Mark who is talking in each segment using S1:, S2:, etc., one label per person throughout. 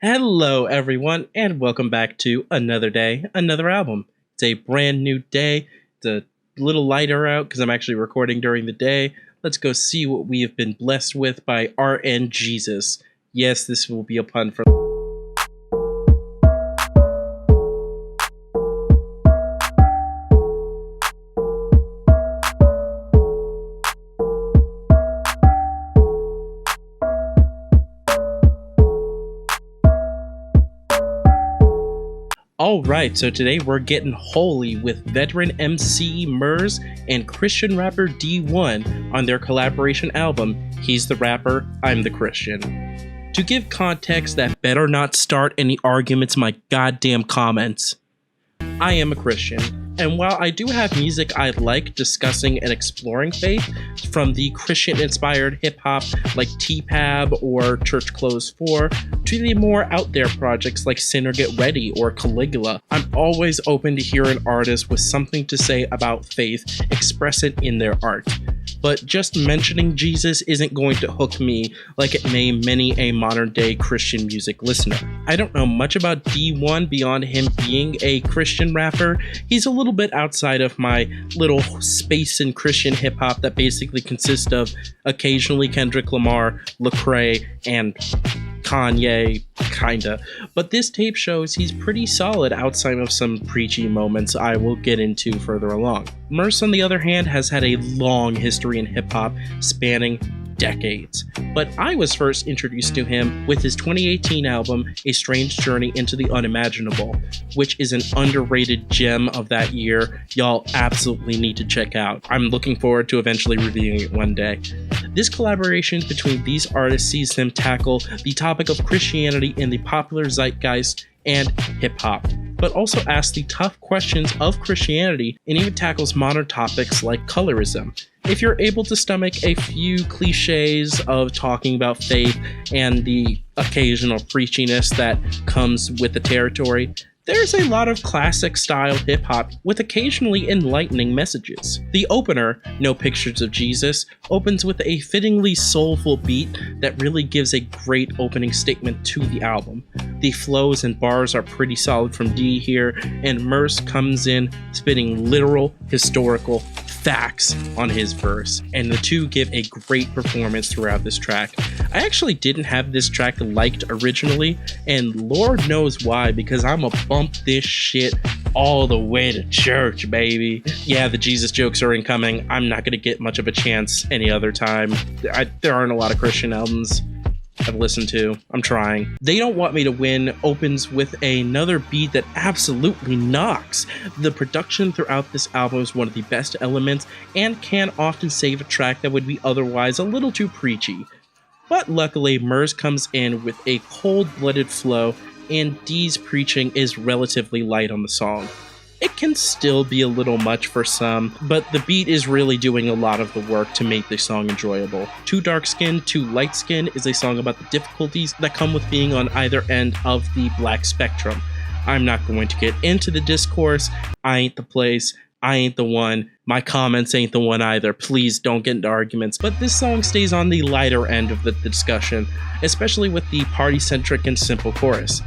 S1: Hello, everyone, and welcome back to another day, another album. It's a brand new day. It's a little lighter out because I'm actually recording during the day. Let's go see what we have been blessed with by RN Jesus. Yes, this will be a pun from. Alright, so today we're getting holy with veteran MC Murs and Christian rapper Dee-1 on their collaboration album, He's the Rapper, I'm the Christian. To give context that better not start any arguments in my goddamn comments, I am a Christian, and while I do have music I like discussing and exploring faith, from the Christian-inspired hip-hop like T-Pab or Church Clothes 4, to the more out-there projects like Sinner Get Ready or Caligula, I'm always open to hearing artists with something to say about faith express it in their art. But just mentioning Jesus isn't going to hook me like it may many a modern-day Christian music listener. I don't know much about Dee-1 beyond him being a Christian rapper. He's a little bit outside of my little space in Christian hip-hop that basically consists of occasionally Kendrick Lamar, Lecrae, and Kanye, kinda. But this tape shows he's pretty solid outside of some preachy moments I will get into further along. Murs, on the other hand, has had a long history in hip-hop spanning decades, but I was first introduced to him with his 2018 album, A Strange Journey into the Unimaginable, which is an underrated gem of that year y'all absolutely need to check out. I'm looking forward to eventually reviewing it one day. This collaboration between these artists sees them tackle the topic of Christianity in the popular zeitgeist and hip-hop, but also asks the tough questions of Christianity and even tackles modern topics like colorism. If you're able to stomach a few cliches of talking about faith and the occasional preachiness that comes with the territory, there's a lot of classic style hip-hop with occasionally enlightening messages. The opener, No Pictures of Jesus, opens with a fittingly soulful beat that really gives a great opening statement to the album. The flows and bars are pretty solid from D here, and Murs comes in spitting literal, historical facts on his verse, and the two give a great performance throughout this track. I actually didn't have this track liked originally, and Lord knows why, because I'ma bump this shit all the way to church, baby. Yeah, the Jesus jokes are incoming. I'm not gonna get much of a chance any other time. There aren't a lot of Christian albums I've listened to. I'm trying. They Don't Want Me to Win opens with another beat that absolutely knocks. The production throughout this album is one of the best elements and can often save a track that would be otherwise a little too preachy. But luckily, Murs comes in with a cold-blooded flow, and Dee's preaching is relatively light on the song. It can still be a little much for some, but the beat is really doing a lot of the work to make the song enjoyable. Too Dark Skin, Too Light Skin is a song about the difficulties that come with being on either end of the black spectrum. I'm not going to get into the discourse. I ain't the place. I ain't the one. My comments ain't the one either. Please don't get into arguments. But this song stays on the lighter end of the discussion, especially with the party-centric and simple chorus.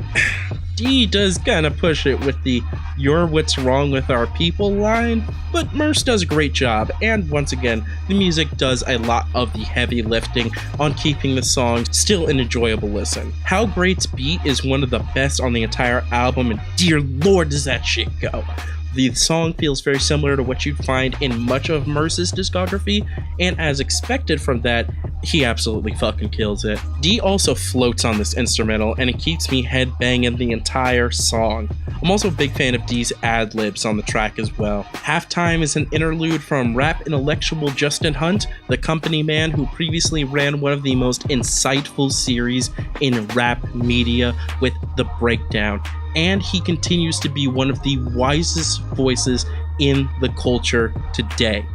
S1: D does kinda push it with the "you're what's wrong with our people" line, but Murs does a great job, and once again, the music does a lot of the heavy lifting on keeping the song still an enjoyable listen. How Great's beat is one of the best on the entire album, and dear lord does that shit go. The song feels very similar to what you'd find in much of Murs' discography, and as expected from that, he absolutely fucking kills it. D also floats on this instrumental, and it keeps me headbanging the entire song. I'm also a big fan of D's ad-libs on the track as well. Halftime is an interlude from rap intellectual Justin Hunt, the company man who previously ran one of the most insightful series in rap media with The Breakdown, and he continues to be one of the wisest voices in the culture today.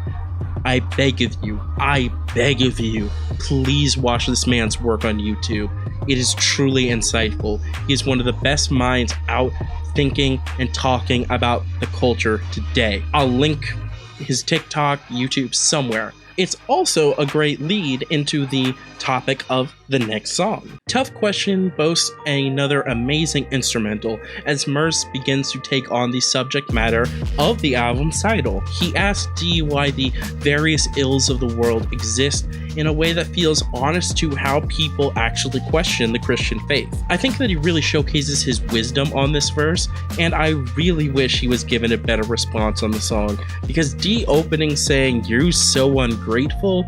S1: I beg of you, please watch this man's work on YouTube. It is truly insightful. He is one of the best minds out thinking and talking about the culture today. I'll link his TikTok, YouTube somewhere. It's also a great lead into the topic of The next song, Tough Question, boasts another amazing instrumental as Murs begins to take on the subject matter of the album's title. He asks Dee why the various ills of the world exist in a way that feels honest to how people actually question the Christian faith. I think that he really showcases his wisdom on this verse, and I really wish he was given a better response on the song, because Dee opening saying, "You're so ungrateful,"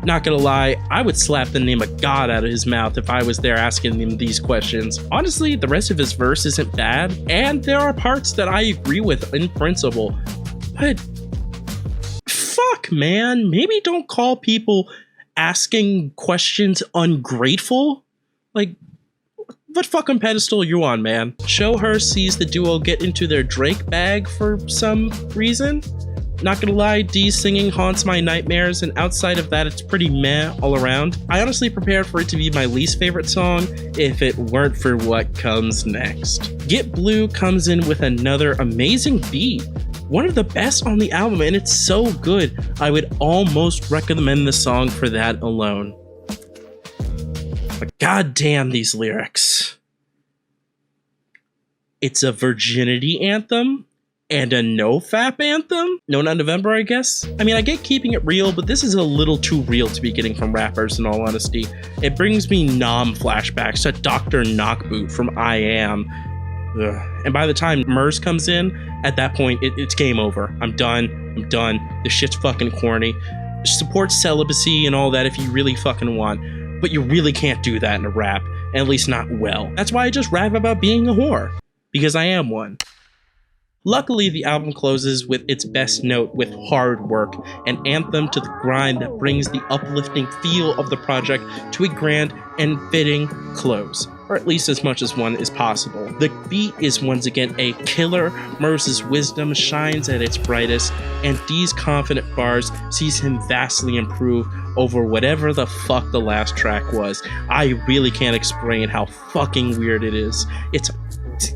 S1: not gonna lie, I would slap the name of God out of his mouth if I was there asking him these questions. Honestly, the rest of his verse isn't bad, and there are parts that I agree with in principle, but fuck, man, maybe don't call people asking questions ungrateful. Like, what fucking pedestal are you on, man? Show Her sees the duo get into their Drake bag for some reason. Not gonna lie, Dee's singing haunts my nightmares, and outside of that, it's pretty meh all around. I honestly prepared for it to be my least favorite song if it weren't for what comes next. Get Blue comes in with another amazing beat. One of the best on the album, and it's so good, I would almost recommend the song for that alone. But goddamn these lyrics. It's a virginity anthem and a no-fap anthem? No Nut November, I guess? I mean, I get keeping it real, but this is a little too real to be getting from rappers, in all honesty. It brings me flashbacks to Dr. Knockboot from I Am. Ugh. And by the time Murs comes in, at that point, it's game over. I'm done. This shit's fucking corny. Support celibacy and all that if you really fucking want, but you really can't do that in a rap, at least not well. That's why I just rap about being a whore, because I am one. Luckily, the album closes with its best note with Hard Work, an anthem to the grind that brings the uplifting feel of the project to a grand and fitting close, or at least as much as one is possible. The beat is once again a killer, Murs' wisdom shines at its brightest, and Dee's confident bars sees him vastly improve over whatever the fuck the last track was. I really can't explain how fucking weird it is. It's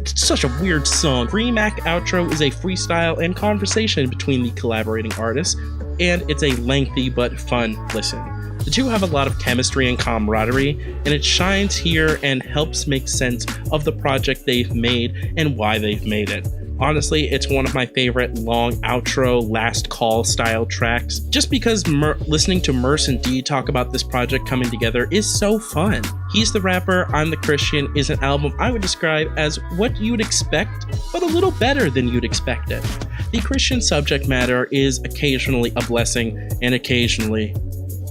S1: such a weird song. Free Mac outro is a freestyle and conversation between the collaborating artists, and it's a lengthy but fun listen. The two have a lot of chemistry and camaraderie, and it shines here and helps make sense of the project they've made and why they've made it. Honestly, it's one of my favorite long outro, last call style tracks, just because listening to Murs and Dee talk about this project coming together is so fun. He's the Rapper, I'm the Christian is an album I would describe as what you'd expect, but a little better than you'd expect it. The Christian subject matter is occasionally a blessing and occasionally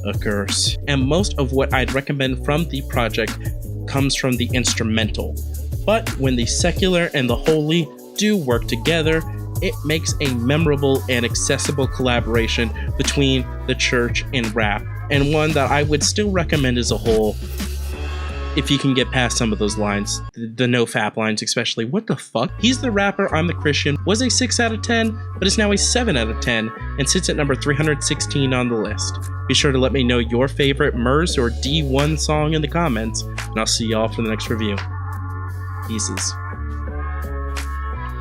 S1: a curse. And most of what I'd recommend from the project comes from the instrumental. But when the secular and the holy do work together, it makes a memorable and accessible collaboration between the church and rap, and one that I would still recommend as a whole if you can get past some of those lines, the no-fap lines especially. What the fuck? He's the Rapper, I'm the Christian was a 6 out of 10, but is now a 7 out of 10 and sits at number 316 on the list. Be sure to let me know your favorite Murs or Dee-1 song in the comments, and I'll see y'all for the next review. Pieces.